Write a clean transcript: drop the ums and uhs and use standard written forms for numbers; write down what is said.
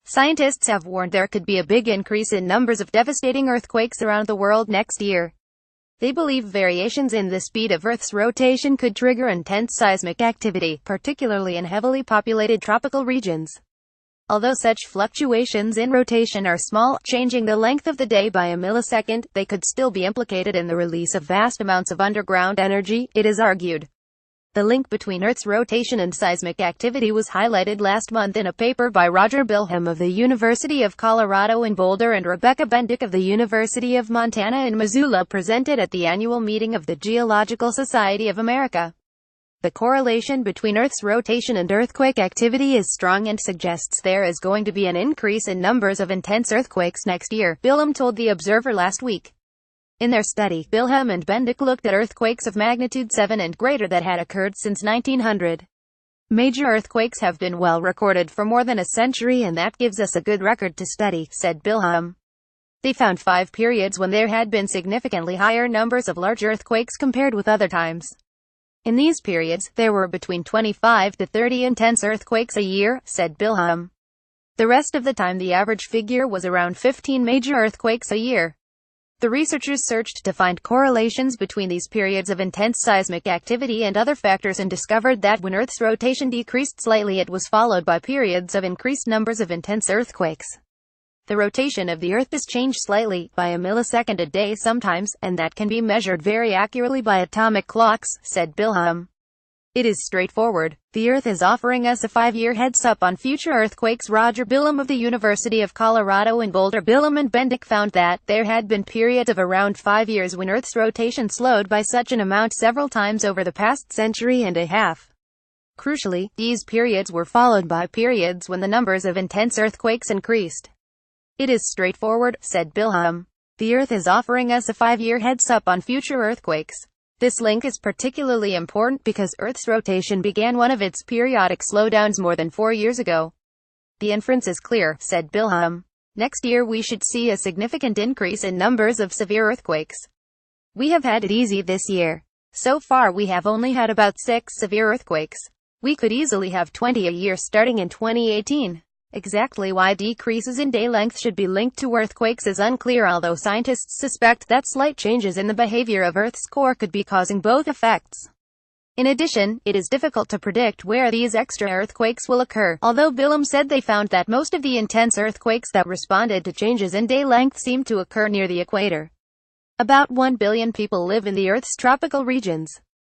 Scientists have warned there could be a big increase in numbers of devastating earthquakes around the world next year. They believe variations in the speed of Earth's rotation could trigger intense seismic activity, particularly in heavily populated tropical regions. Although such fluctuations in rotation are small, changing the length of the day by a millisecond, they could still be implicated in the release of vast amounts of underground energy, it is argued. The link between Earth's rotation and seismic activity was highlighted last month in a paper by Roger Bilham of the University of Colorado in Boulder and Rebecca Bendick of the University of Montana in Missoula, presented at the annual meeting of the Geological Society of America. The correlation between Earth's rotation and earthquake activity is strong and suggests there is going to be an increase in numbers of intense earthquakes next year, Bilham told The Observer last week. In their study, Bilham and Bendick looked at earthquakes of magnitude 7 and greater that had occurred since 1900. Major earthquakes have been well recorded for more than a century, and that gives us a good record to study, said Bilham. They found 5 periods when there had been significantly higher numbers of large earthquakes compared with other times. In these periods, there were between 25 to 30 intense earthquakes a year, said Bilham. The rest of the time the average figure was around 15 major earthquakes a year. The researchers searched to find correlations between these periods of intense seismic activity and other factors and discovered that when Earth's rotation decreased slightly, it was followed by periods of increased numbers of intense earthquakes. The rotation of the Earth is changed slightly, by a millisecond a day sometimes, and that can be measured very accurately by atomic clocks, said Bilham. It is straightforward. The Earth is offering us a 5-year heads-up on future earthquakes. Roger Bilham of the University of Colorado in Boulder. Bilham and Bendick found that there had been periods of around 5 years when Earth's rotation slowed by such an amount several times over the past century and a half. Crucially, these periods were followed by periods when the numbers of intense earthquakes increased. It is straightforward, said Bilham. The Earth is offering us a 5-year heads-up on future earthquakes. This link is particularly important because Earth's rotation began one of its periodic slowdowns more than 4 years ago. The inference is clear, said Bilham. Next year we should see a significant increase in numbers of severe earthquakes. We have had it easy this year. So far we have only had about 6 severe earthquakes. We could easily have 20 a year starting in 2018. Exactly why decreases in day length should be linked to earthquakes is unclear, although scientists suspect that slight changes in the behavior of Earth's core could be causing both effects. In addition, it is difficult to predict where these extra earthquakes will occur, although Bilham said they found that most of the intense earthquakes that responded to changes in day length seemed to occur near the equator. About 1 billion people live in the Earth's tropical regions.